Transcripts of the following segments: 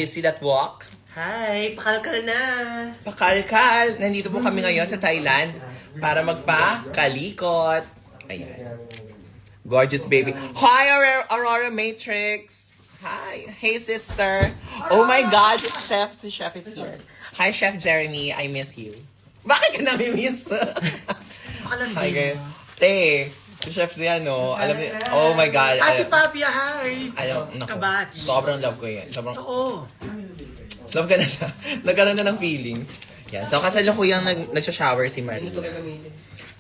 You see that walk? Hi! Pakalkal na! Pakalkal! Nandito po kami ngayon sa Thailand para magpa-kalikot. Ayan. Gorgeous baby. Hi, Aurora Matrix! Hi! Hey, sister! Oh my God! Chef! Si Chef is here. Hi, Chef Jeremy. I miss you. Bakit ka nami-miss? Hi, guys. Te, si Chef yan, no? Alam niyo, oh my God. Si Fabia, hi! Naku, Kabatch. sobrang love ko yan. Sobrang, Oo. love ka na siya. Nagkaroon na ng feelings. Yan. So, kasalukuyang nagsha-shower si Marie.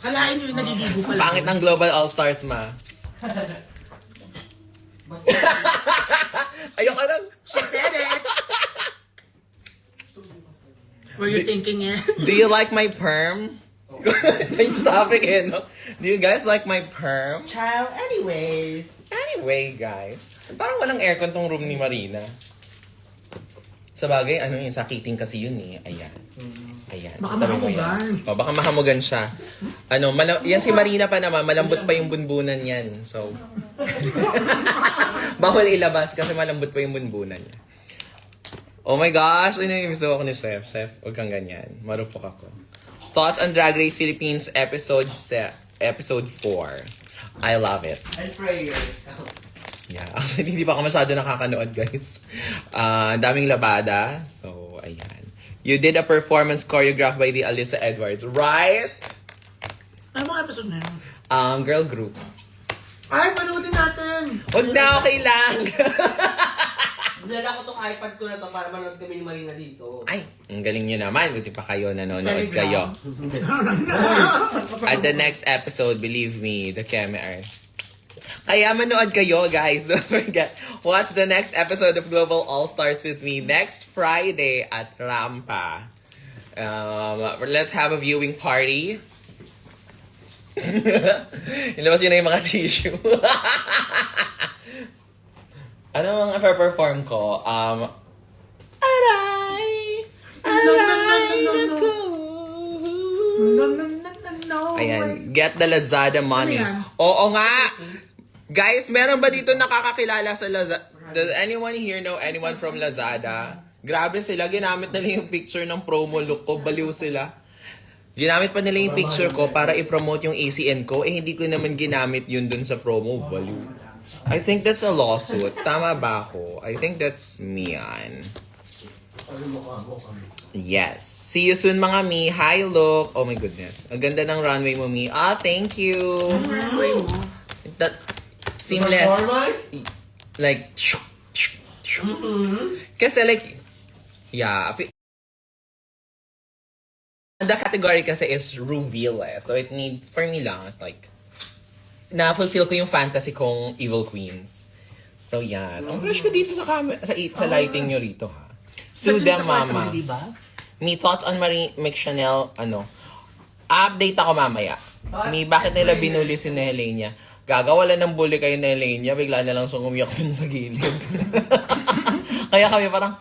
Kalain nyo yung naliligo pala. Pangit ng Global All-Stars, ma. Ayoko lang. She said it! Were you thinking it? Do you like my perm? Change topic eh, no? Do you guys like my perm? Child, anyways. Anyway, guys. Parang walang aircon tong room ni Marina. Sa bagay, ano yung sakiting kasi yun eh. Ayan. Ayan. Baka Tabi mo mahamugan. yan. O, baka mahamugan siya. Ano, yan si Marina pa naman, malambot pa yung bunbunan yan. So, bawal ilabas kasi malambot pa yung bunbunan niya. Oh my gosh, ano yung gusto ko ni Chef? Chef, huwag kang ganyan. Marupok ako. Thoughts on Drag Race Philippines episode 4. I love it. And prayers. Yeah, actually, hindi pa ako masyado nakakanood, guys. Daming labada. So, ayan. You did a performance choreographed by the Alyssa Edwards, right? Ano mga episode na yun? Girl group. Ay, panoodin natin! Huwag na, okay lang. Dinala ko tong iPad ko na to para manood kami ni Marina dito. Ay, ang galing nyo naman. Buti pa kayo, nanonood kayo. At the next episode, believe me, the camera. Kaya manood kayo, guys. Don't forget. Watch the next episode of Global All-Stars with me next Friday at Rampa. Let's have a viewing party. Ilabas yun na yung mga tissue. Ano ang perform ko? Aray! Nako! Ayan, get the Lazada money. Ano yan? Oo nga! Guys, meron ba dito nakakakilala sa Lazada? Does anyone here know anyone from Lazada? Grabe sila, ginamit nila yung picture ng promo look ko, baliw sila. Ginamit pa nila yung picture ko para i-promote yung ACN ko, hindi ko naman ginamit yun dun sa promo, baliw. I think that's a lawsuit. Tama ba ako? I think that's Mian. Yes. See you soon, mga Mi. Hi, look. Oh my goodness. Ang ganda ng runway mo, Mi. Thank you. Runway mo? That seamless. Like, kasi like, yeah. The category kasi is reveal eh. So it needs, for me lang, it's like, na-fulfill ko yung fantasy kong Evil Queens. So yes. Ang fresh ko dito sa sa lighting nyo rito, ha. Suda, mama. Me thoughts on Marie McChanel, update ako mamaya. Bakit nila binuli si Nelenia? Gagawala ng bully kayo Nelenia, bigla na lang umiyak dun sa gilid. Kaya kami parang,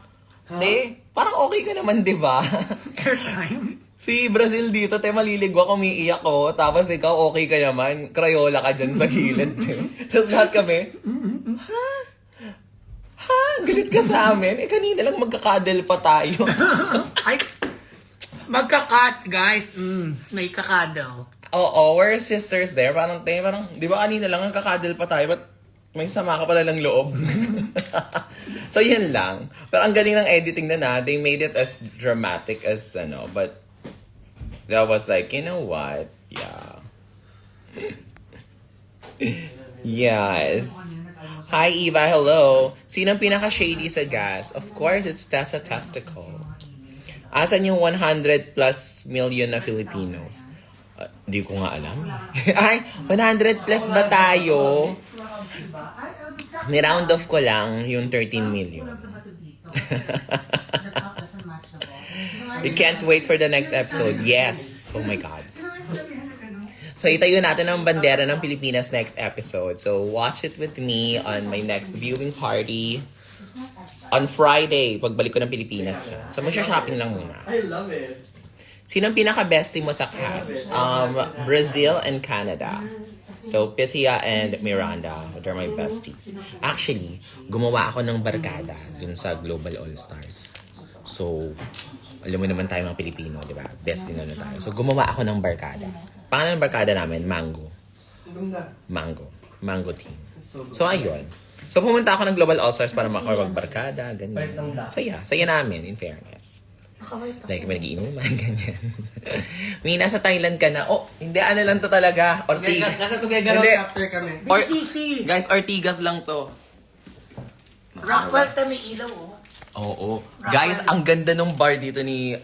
parang okay ka naman, di ba? Airtime? Si Brazil dito, maliligwa, umiiyak ko. Tapos ikaw, okay ka naman. Crayola ka dyan sa gilid. Tapos lahat kami, galit ka sa amin? Kanina lang magkakadel pa tayo. Ay, magka-cut, guys. May kakadaw. Oo, we're sisters there. Parang, di ba kanina lang kakadel pa tayo? But may sama ka pala ng loob. So, yan lang. Pero ang galing ng editing na they made it as dramatic as, but that was like, you know what? Yeah. Yes. Hi, Eva. Hello. Sinong pinaka-shady sa gas? Of course, it's Tessa Testicle. Asan yung 100 plus million na Filipinos? Di ko nga alam. Ay, 100 plus ba tayo? Ni-round off ko lang yung 13 million. We can't wait for the next episode. Yes! Oh my God. So, itayo natin ang bandera ng Pilipinas next episode. So, watch it with me on my next viewing party on Friday. Pagbalik ko ng Pilipinas siya. So, magsha-shopping lang muna. I love it. Sino ang pinaka-bestie mo sa cast? Brazil and Canada. So, Pythia and Miranda, they're my besties. Actually, gumawa ako ng barkada dun sa Global All-Stars. So, alam mo naman tayo mga Pilipino, di ba? Bestie na tayo. So, gumawa ako ng barkada. Pangalan ng barkada namin, Mango. Mango team. So, ayun. So, pumunta ako ng Global All-Stars para makapagbarkada, ganyan. Saya namin, in fairness. Like, may nagiinuman, ganyan. May nasa Thailand ka na, hindi, ano lang to talaga. Ortigas. Nasa Tuguegarao Hindi. chapter kami. BGC! Guys, Ortigas lang to. Rockwell na may ilaw, oh. Oo. Guys, ang ganda ng bar dito ni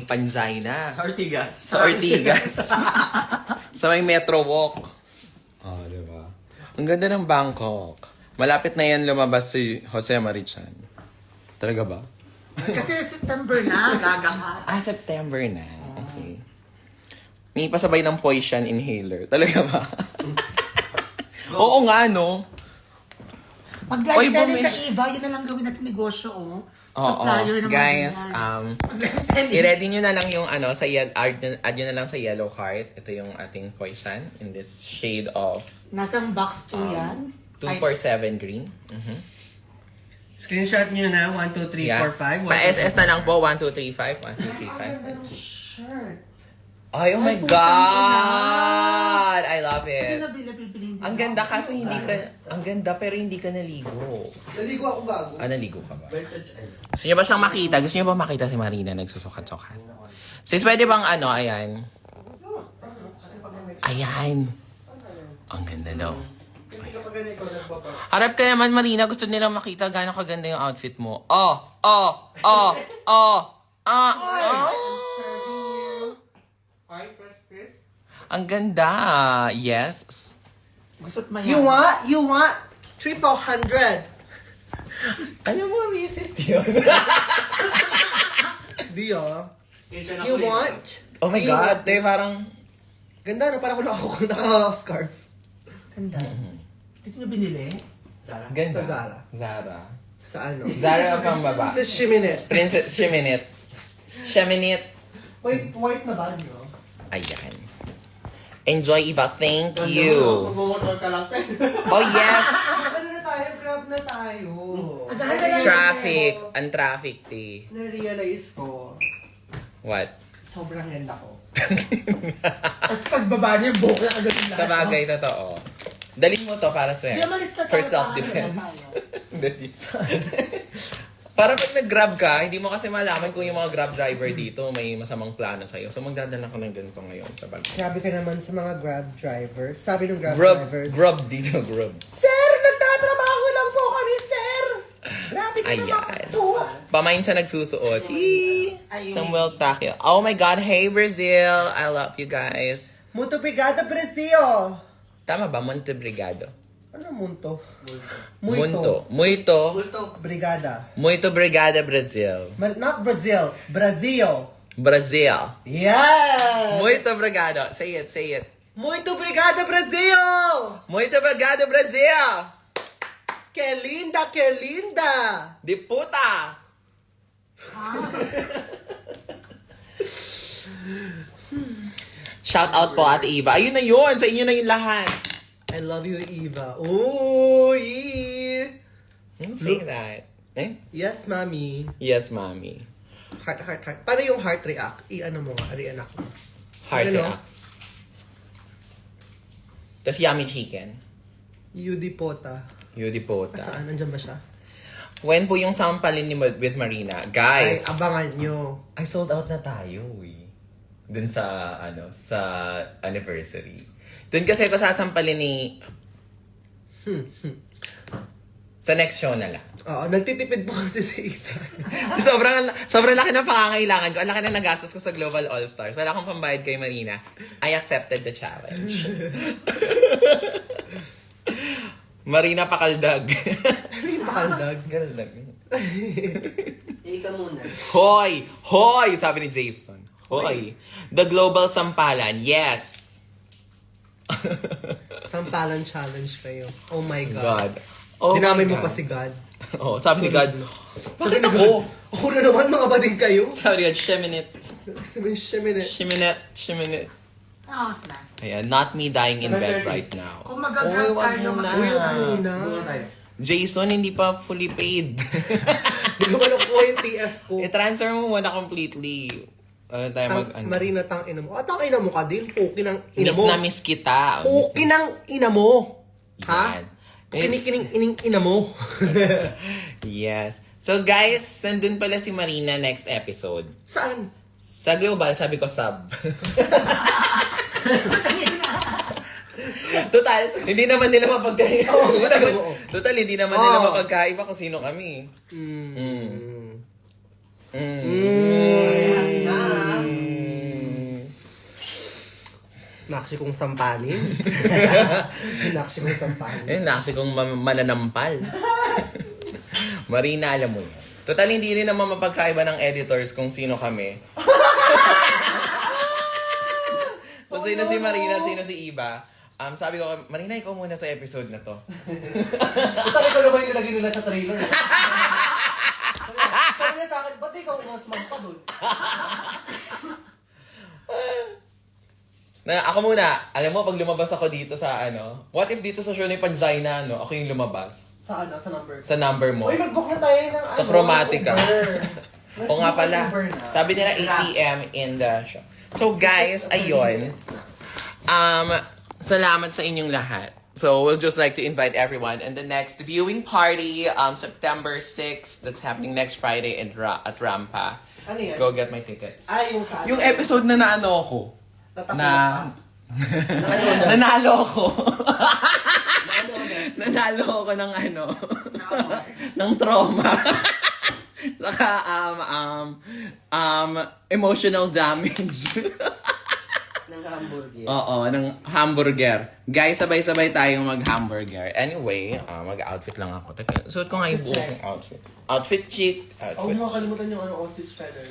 Panjay na. Sa Ortigas. Sa Ortigas. Sa may Metro Walk. Diba? Ang ganda ng Bangkok. Malapit na yan lumabas si Jose Marichan. Talaga ba? Kasi September na, gagahat. September na. Okay. May pasabay ng poison inhaler. Talaga ba? Oo nga, no? Mag-live Oy, selling bumi- ka, Eva, yun na lang gawin natin negosyo, oh. Oo. Supplier naman. Guys, Mag-live selling. i-ready nyo na lang yung add nyo na lang sa yellow card. Ito yung ating poison in this shade of Nasang box po yan? 247 green. Mhm. Screenshot nyo na. 1, 2, 3, 4, 5. Pa-SS na lang po. 1, 2, 3, 5. 1, 2, 3, 5. Ang ganda ng shirt. Ay, oh my God! I love it. Bibilhin Ang ganda kasi hindi ka... Ang ganda pero hindi ka naligo. Naligo ako bago. Naligo ka ba? Gusto niyo ba siyang makita? Gusto niyo ba makita si Marina nagsusukat-sukat? Sis, pwede bang ayan? Ayan. Ang ganda daw. Kasi kapag ganun ikaw nagpapa. Harap ka naman, Marina. Gusto nila makita gano'ng kaganda yung outfit mo. Ang ganda. Yes. Gusto't mayan. You want? 3,400. Ano mo, misis yun? Dio. You want? Oh my God. They parang... Ganda no? Parang ako naka-scarf. Ganda. Dito nyo binili? Ganda. Sa Zara. Zara. Sa ano? Zara pang baba. Sa Shiminette. Princess Sheminit. Sheminit. Wait, white na ba nyo? Ayan. Enjoy, Eva. Thank you. Magmamotor ka lang. Oh, yes. Ano na tayo? Grab na tayo. Traffic. Ang traffic, ti. Na-realize ko, What? sobrang ganda ko. Tapos pagbaba niya, buhok na agad yung lahat. Sa bagay, totoo. Dalhin mo to para swear. Di, umalis na tayo. For self-defense. Dali. Para pag nag-grab ka, hindi mo kasi malaman kung yung mga grab driver dito may masamang plano sa'yo. So magdadala ka ng ganito ngayon sa bag. Grabe ka naman sa mga Grab drivers. Sabi ng Grab Grab, drivers, grab dito, grab. Sir, nagtatrabaho lang po kami, sir! Grabe ka naman sa Ayan. to. Pamain sa nagsusuot. Samuel Takio. Oh my God, hey Brazil! I love you guys. Muito obrigada, Brasil! Tama ba? Monte Brigado. Ano munto? Muito. Brigada. Muito obrigada, Brazil. Not Brazil. Brazil. Brazil. Yeah! Muito obrigado. Say it, say it. Muito obrigada, Brasil! Muito obrigado, Brazil! Que linda, que linda! Di puta! Shout out po, Ate Eva. Ayun na yun. Sa inyo na yung lahat. I love you, Eva. Uy! Say that. Eh? Yes, mommy. Yes, mommy. Heart, heart, heart. Paano yung heart react? I-ano mo nga, re-enact mo. Heart Ano? react. Tapos yummy chicken. Yudi Pota. Yudi pota. Saan? Nandiyan ba siya? When po yung sampalin ni with Marina? Ay, Guys, abangan nyo. ay sold out na tayo eh. Dun sa, sa anniversary. Dun kasi ito sasampalin ni... Sa next show na lang. Oo, nagtitipid po kasi si Eva. sobrang laki ng pangangailangan ko. Ang laki na nagastos ko sa Global All-Stars. Wala akong pambayad kay Marina. I accepted the challenge. Marina Pakaldag. Pakaldag. Pakaldag. Ika muna. Hoy! Hoy! Sabi ni Jason. Hoy! The Global Sampalan. Yes! Sampalan challenge kayo. Oh my God. God. Oh Dinamay my mo God. pa si God. Oh, sabi ni God. Sabi Bakit ni ako? God, ako na naman, mga bading kayo. Sabi ni God, Sheminit. Sabi ni Shiminette. Sheminit. Sheminit. Taos na. Ayan, not me dying in bed right now. Kung mag-grab wag tayo, muna. Bunga tayo. Jason, hindi pa fully paid. Hindi ko man nakuha yung TF ko. I-transfer mo muna completely. Tayo Marina, tang ina mo. Tang ina mo ka din. Okay ng ina Miss mo. na miss kita. Okay ng ina mo. Ha? Yan. Kinikining ina mo. Yes. So guys, nandun pala si Marina next episode. Saan? Sa Global, sabi ko sub. Total, hindi naman nila mapagkaiba. Total, hindi naman nila mapagkaiba kung sino kami. Nakshi kong sampanin. Nakshi kong sampanin. Naksi kong mananampal. Marina, alam mo yun. Total, hindi rin naman mapagkaiba ng editors kung sino kami. Kung sino si Marina, sino si Iba. Sabi ko, Marina, ikaw muna sa episode na to. Sabi ko naman yung nilagay nila sa trailer. Sabi niya sa akin, ba't ikaw mas magpa dun? Ako muna, alam mo, pag lumabas ako dito sa what if dito sa show ni Pangina, ako yung lumabas? Sa ano? Sa number? Sa number mo. Uy, mag-book na tayo ng Sa Chromatica. O nga pala, Uber na. sabi nila 8 p.m. in the show. So guys, ayun. Salamat sa inyong lahat. So we'll just like to invite everyone in the next viewing party, September 6th. That's happening next Friday at Rampa. Ano yan? Go get my tickets. Yung sa Yung episode na naano ako. Nanalo ako. Nanalo ako ng ng trauma. Saka, emotional damage. Ng hamburger. Oo, ng hamburger. Guys, sabay-sabay tayong mag-hamburger. Anyway, mag-outfit lang ako. Teka, suot ko nga yung buong outfit. Outfit chic. Huwag mo makalimutan yung ostrich feather.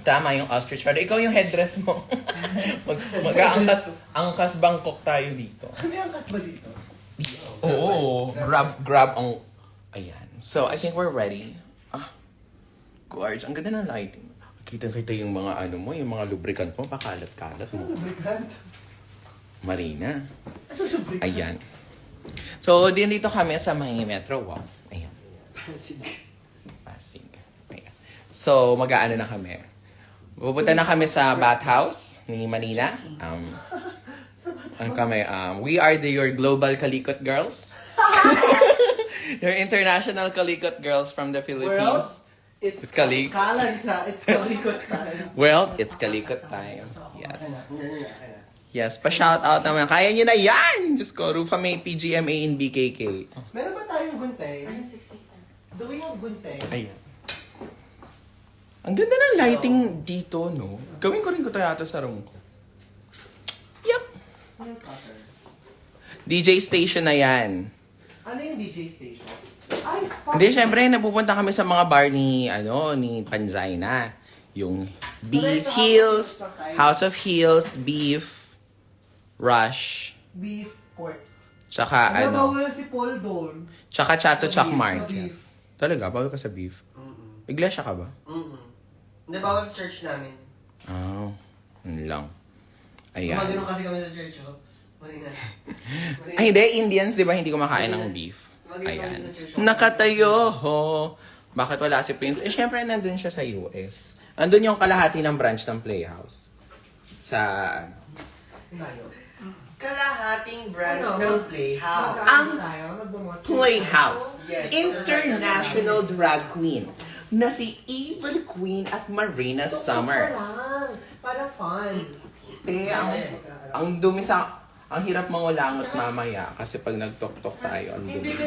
Tama yung ostrich feather. Ikaw yung headdress mo. Angkas Bangkok tayo dito. Ano yung kas ba dito? Oo. Grab ang... Ayan. So, I think we're ready. Gorge. Ang ganda ng lighting. Kita-kita yung mga yung mga lubricant mo, pakalat-kalat mo. Lubricant? Marina. Ano lubricant? Ayan. So, dito kami sa may Metro Walk. Ayan. Pasig. Ayan. So, mag-aano na kami. Pupunta na kami sa bathhouse ni Manila. We are your global Kalikot girls. Your international Kalikot girls from the Philippines. It's Kalik. Kalanta. It's Kalikot time. Well, it's Kalikot time. Yes. Yes, pa-shoutout naman. Kaya nyo na yan! Diyos ko, Rufa May PGMA in BKK. Meron ba tayong guntay? Ayun, 6 Do we have guntay? Ayan. Ang ganda ng lighting dito, no? Gawin ko rin ko yata sa room ko. Yup. DJ station na yan. Ano yung DJ station? Ay, Hindi, syempre, napupunta kami sa mga bar ni Pangina. Yung Beef Hills, House of Hills, Beef, Rush, beef pork. tsaka Bawal si Paul doon. tsaka Chato Sa Chuck beef, Market. sa beef. Talaga? Bawal ka sa beef? Iglesia ka ba? Hindi, bawal sa church namin. Yun lang. Ayan. Gumagano kasi kami sa church, oh. Marina. Ay, hindi. Indians, di ba, hindi kumakain ng beef? Ayan. Nakatayo ho. Bakit wala si Prince? Syempre, nandun siya sa US. Andun yung kalahati ng branch ng Playhouse. Sa, Kalahating branch ng Playhouse. Playhouse. Yes. International Drag Queen na si Evil Queen at Marina Summers. Para fun. Ang dumi ang hirap mangulangot mamaya kasi pag nagtok-tok tayo, ang Hindi dumi.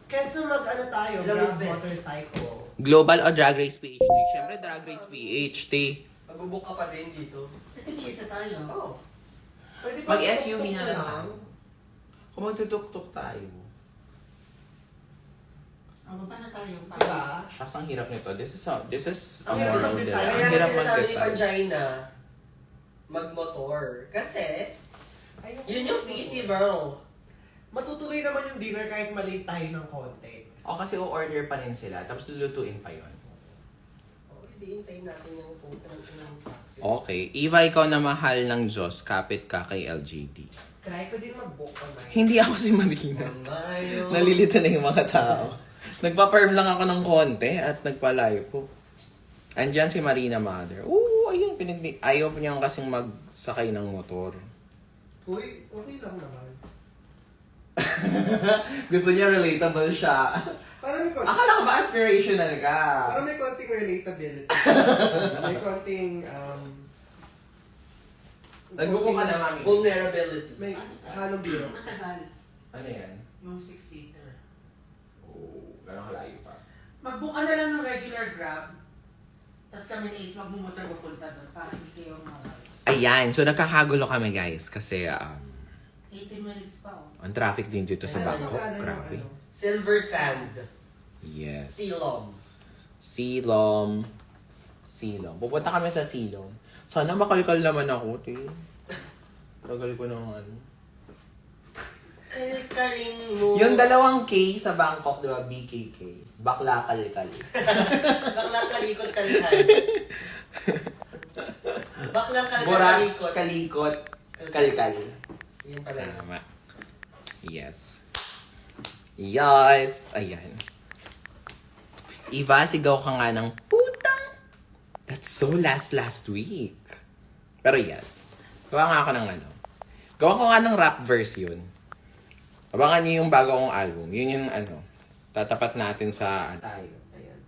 kasi mag-ano tayo, grab motorcycle. Global o Drag Race PHT? Siyempre, Drag Race PHT. Mag-book ka pa din dito. Ito, isa tayo. Oh. Pwede Mag ba SUV na lang. lang? Kung magtutok-tok tayo. Baba na tayo. Diba? Shucks, ang hirap nito. This is a Ang hirap moral mag-design. dilemma. Kaya Ang hirap kasi sinasabi ni mag-design. Pangina, mag-motor. Kasi, yun yung PC, bro. Matutuloy naman yung dinner kahit maliit tayo ng konti. O kasi o-order pa rin sila, tapos lulutuin pa yon. Oh, hindi hintayin natin yung puta ng taxi. Okay. Eva, ikaw na mahal ng Diyos, kapit ka kay LGD. Try ko din mag-book online. Hindi ako si Marina. Ngayon. Nalilito na yung mga tao. Nagpa-perm lang ako ng konti at nagpa-live po. Andyan si Marina Mother. Oo, ayun. Ayaw niya kasing magsakay ng motor. Uy, okay lang naman. Gusto niya relatable siya. Parang may konting, Akala ko ba aspirational ka? parang may konting relatability. May konting, Nagbuko ka na, mami. Vulnerability. May halong biro. Matagal. Ano yan? Yung 6-seater. Oo, gano'ng kalayo pa. Mag-book ka na lang ng regular Grab. Tapos kami ni Ace magmumotor pupunta doon para hindi kayo Ayan, so nagkakagulo kami guys kasi 18 minutes pa oh. ang traffic din dito sa Ano Bangkok. pangalan ng Grabe. ano? Silver sand. Yes. Silom. Silom. Silom. Pupunta kami sa Silom. Sana makalkal naman ako, te. Tagal ko ng ano. Kalkalin mo. Yung dalawang K sa Bangkok, di ba? BKK. Bakla kalkal. Baklang kalikot kalkal. Baklang kalkal Borat, kalikot. kalikot, kalkal. Yun pala yun. Tama. Yes. Yes. Ayan. Eva, sigaw ka nga ng putang. That's so last week. Pero yes. Gawa nga ako ng ano. Gawa ko nga ng rap verse yun. Abangan niyo yung bago kong album. Yun yung ano. Tatapat natin sa tayo. Ayan.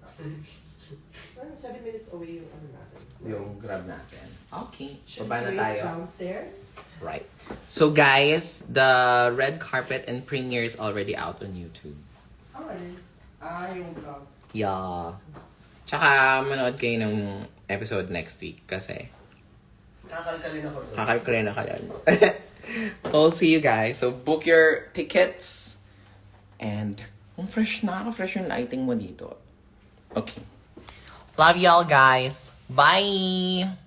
Parang 7 minutes away yung ano natin. Yung grab natin. Okay. Should Baba na we wait tayo. downstairs? Right. So guys, the red carpet and premiere is already out on YouTube. Oh, alin? Yung vlog. Yeah. Tsaka manood kayo ng episode next week kasi Kakalkalin ako doon. kakalkulay na kayo. I'll see you guys. So book your tickets and fresh yung lighting mo dito. Okay. Love y'all guys. Bye!